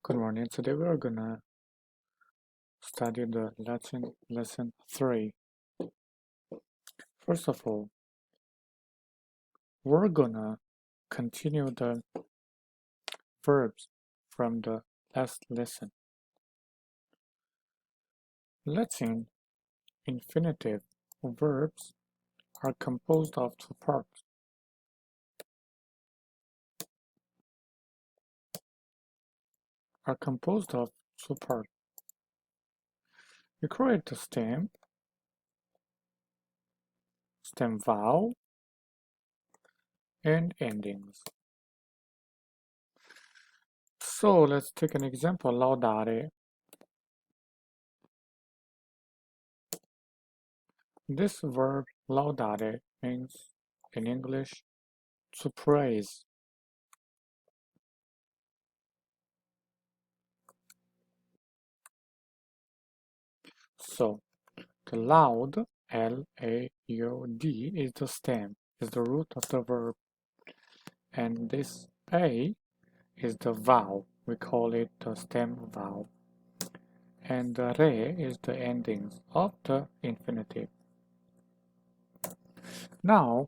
Good morning. Today we are gonna study the Latin lesson 3. First of all, we're gonna continue the verbs from the last lesson. Latin infinitive verbs are composed of two parts. You create the stem vowel, and endings. So let's take an example, laudare. This verb laudare means in English to praise. So the laud, L-A-U-D, is the stem, is the root of the verb. And this A is the vowel. We call it the stem vowel. And the re is the endings of the infinitive. Now,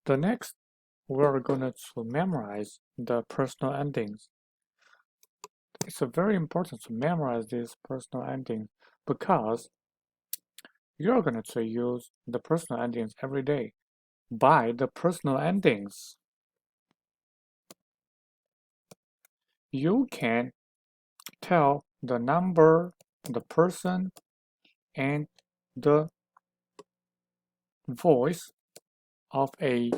the next, we're going to memorize the personal endings. It's very important to memorize these personal endings because you're going to use the personal endings every day. By the personal endings, you can tell the number, the person, and the voice of a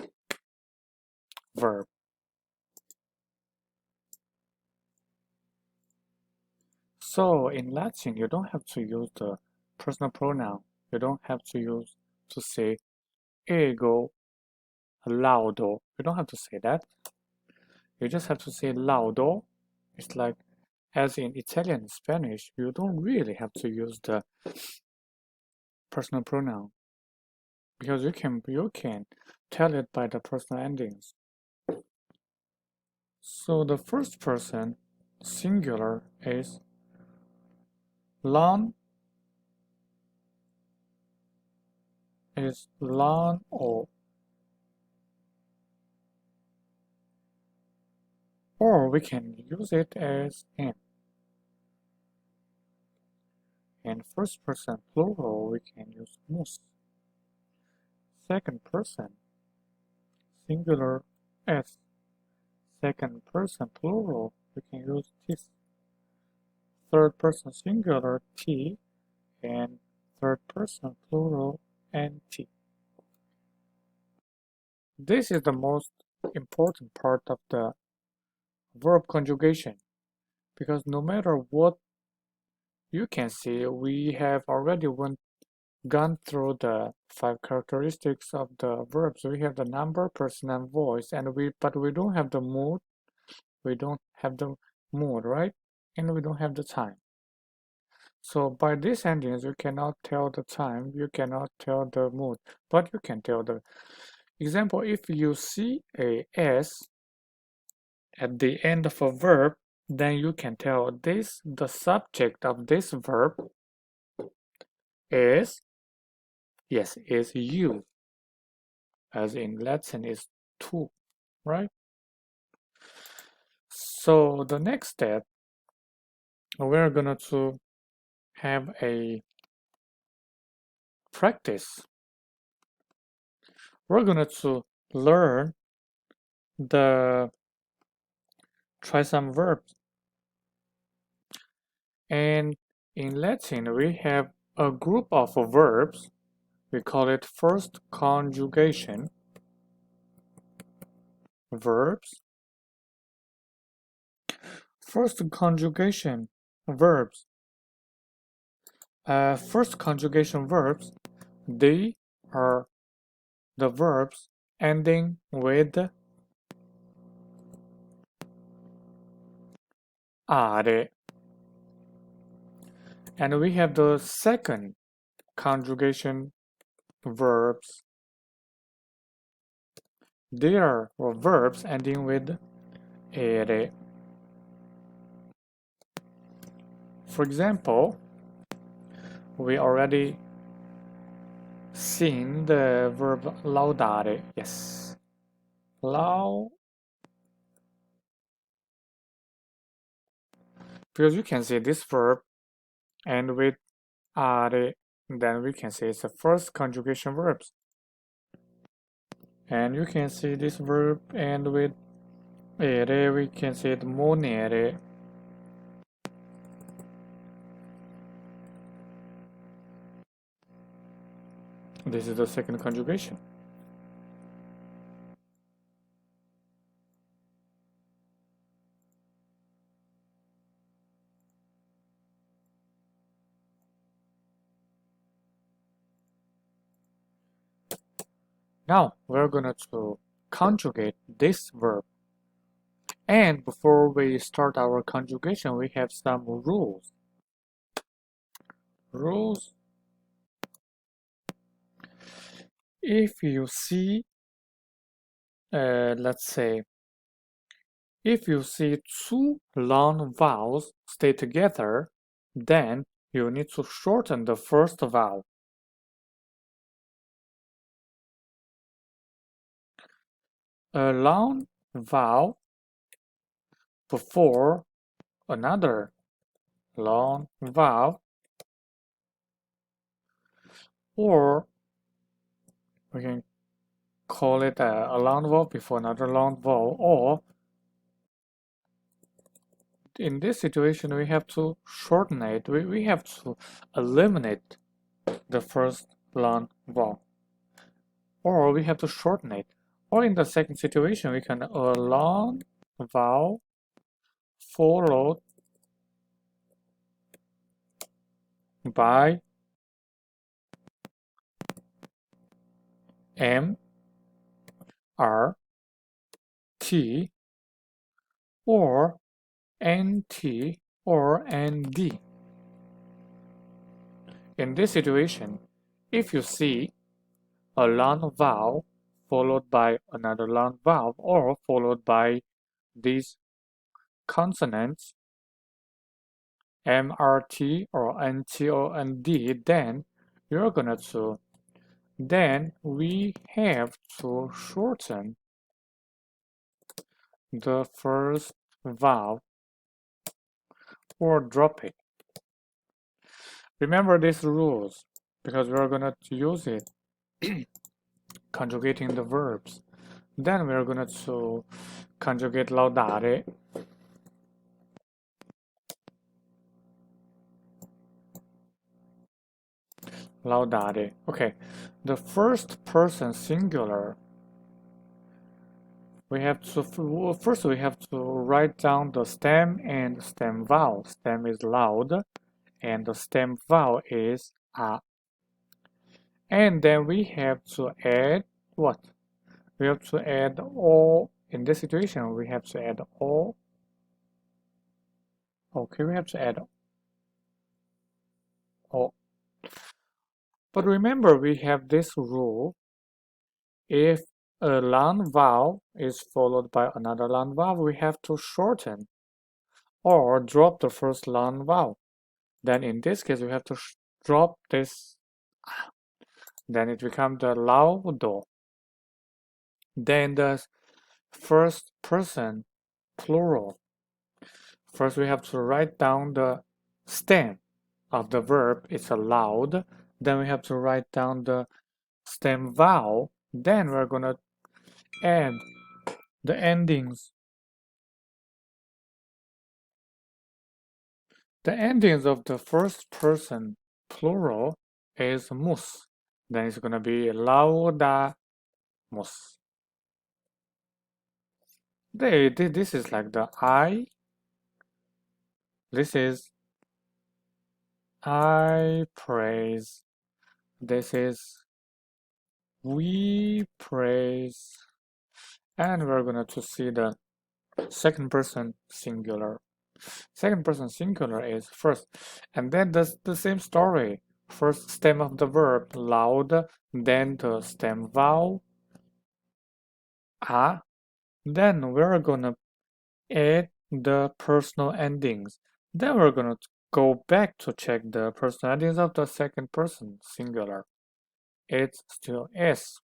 verb. So in Latin, you don't have to use the personal pronoun. You don't have to say ego laudo. You don't have to say that. You just have to say laudo. It's like, as in Italian and Spanish, you don't really have to use the personal pronoun because you can tell it by the personal endings. So the first person singular is lan or we can use it as in. And first person plural we can use mus. Second person singular s. Second person plural we can use tis. Third person singular t, and third person plural nt. This is the most important part of the verb conjugation because no matter what you can see, we have already gone through the 5 characteristics of the verbs. We have the number, person, and voice, but we don't have the mood. We don't have the mood, right? And we don't have the time. So by these endings, you cannot tell the time, you cannot tell the mood, but you can tell the example. If you see a s at the end of a verb, then you can tell the subject of this verb is you, as in Latin is tu, right? So the next step, we're going to have a practice. We're going to learn try some verbs. And in Latin, we have a group of verbs. We call it first conjugation verbs. First conjugation verbs. First conjugation verbs, they are the verbs ending with are. And we have the second conjugation verbs. They are verbs ending with ere. For example, we already seen the verb laudare. Yes. Lau. Because you can see this verb and with are, then we can say it's the first conjugation verbs. And you can see this verb and with ere, we can say it monere. This is the second conjugation. Now we're gonna to conjugate this verb. And before we start our conjugation, we have some rules. Rules. If you see, let's say, if you see two long vowels stay together, then you need to shorten the first vowel. A long vowel before another long vowel, or we can call it a long vowel before another long vowel, or in this situation we have to shorten it. We have to eliminate the first long vowel, or we have to shorten it. Or in the second situation, we can a long vowel followed by M, R, T, or NT, or ND. In this situation, if you see a long vowel followed by another long vowel or followed by these consonants M, R, T, or NT, or ND, then you're gonna to then we have to shorten the first vowel or drop it. Remember these rules because we're gonna use it conjugating the verbs. Then we're gonna to conjugate laudare. Laudare. Okay, the first person singular. We have to first we have to write down the stem and stem vowel. Stem is loud, and the stem vowel is a. And then we have to add what? We have to add o. In this situation, we have to add o. Okay, we have to add o. But remember, we have this rule. If a long vowel is followed by another long vowel, we have to shorten or drop the first long vowel. Then in this case, we have to drop this. Then it becomes the laudo. Then the first person plural. First, we have to write down the stem of the verb. It's a loud. Then we have to write down the stem vowel. Then we're gonna add the endings. The endings of the first person plural is mus. Then it's gonna be laudamus. This is like the I. This is I praise. This is we praise. And we're going to see the second person singular. Second person singular is first. And then the same story. First stem of the verb, loud, then the stem vowel, a. Then we're going to add the personal endings. Then we're going to go back to check the personalities of the second person singular. It's still S.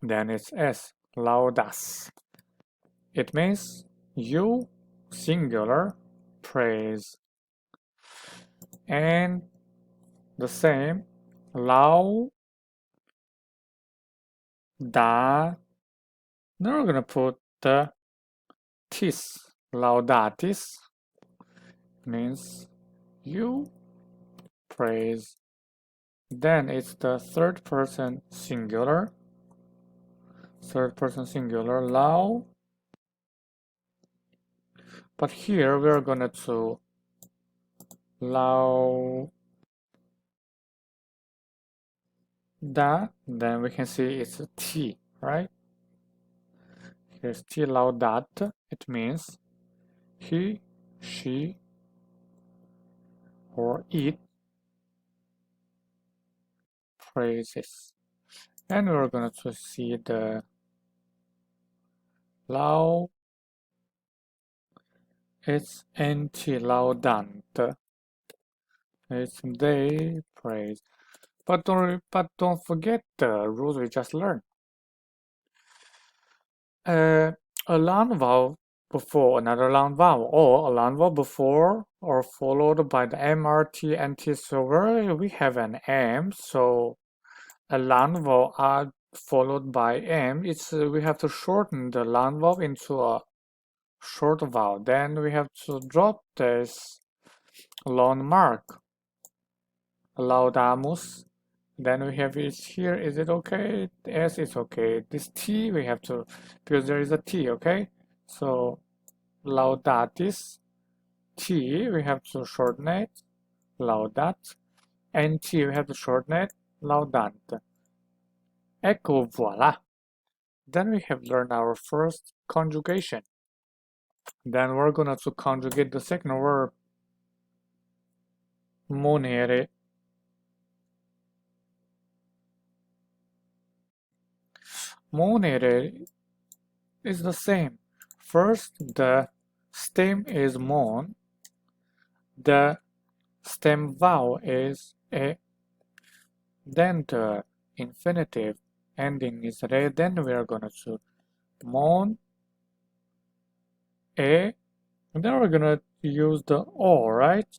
Then it's S. Laudas. It means you singular praise. And the same lau da. Now we're gonna put the tis. Laudatis means you praise. Then it's the third person singular. Third person singular lau. But here we're gonna to lau da. Then we can see it's a T, right? Here's T laudat. It means he, she, or it praises. And we're going to see the lau. It's anti laudant. It's they praise. But don't forget the rules we just learned. A long vowel before another long vowel, or a long vowel before or followed by the MRT NT silver, we have an M, so a long vowel are followed by M. It's we have to shorten the long vowel into a short vowel. Then we have to drop this long mark. Laudamus. Then we have it here. Is it okay? S is okay. This T we have to, because there is a T, okay? So laudatis. T we have to shorten it. Laudat. And T we have to shorten it. Laudant. Ecco, voila. Then we have learned our first conjugation. Then we're gonna to conjugate the second verb. Monere. Monere is the same. First, the stem is mon. The stem vowel is e. Then the infinitive ending is re. Then we are gonna choose mon, e. And then we're gonna use the o, right?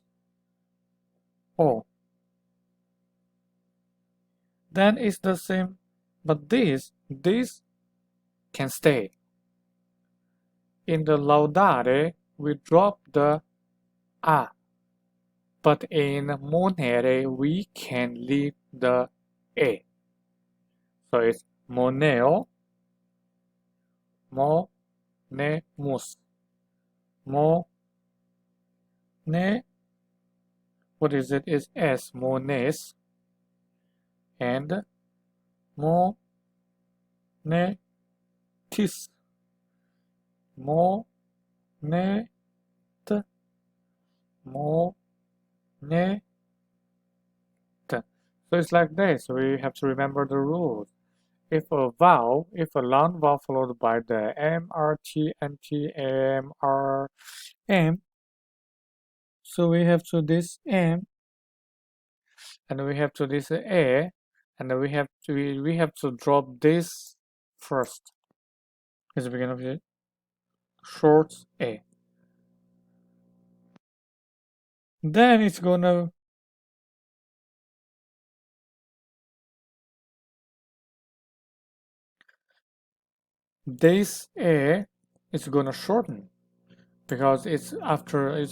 O. Then it's the same, but this can stay. In the laudare, we drop the a. But in monere, we can leave the e. So it's moneo, monemus, mo, ne, what is it? Is s, mones, and mo, ne, tis, mo, ne, t, mo, ne, t. So it's like this. We have to remember the rules. If a long vowel followed by the M, R, T, N, T, M, R, M, so we have to this M, and we have to this A, and we have to drop this first. Is the beginning of it? Short A. Then it's gonna this A is gonna shorten because it's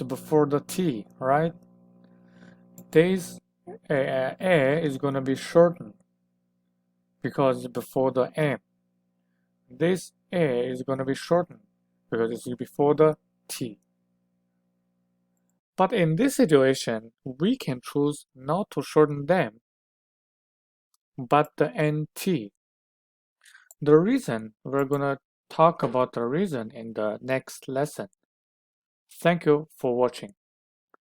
before the T, right? This A is gonna be shortened because it's before the M. This A is gonna be shortened because it's before the T. But in this situation, we can choose not to shorten them, but the NT. The reason, we're gonna talk about the reason in the next lesson. Thank you for watching.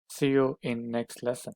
See you in next lesson.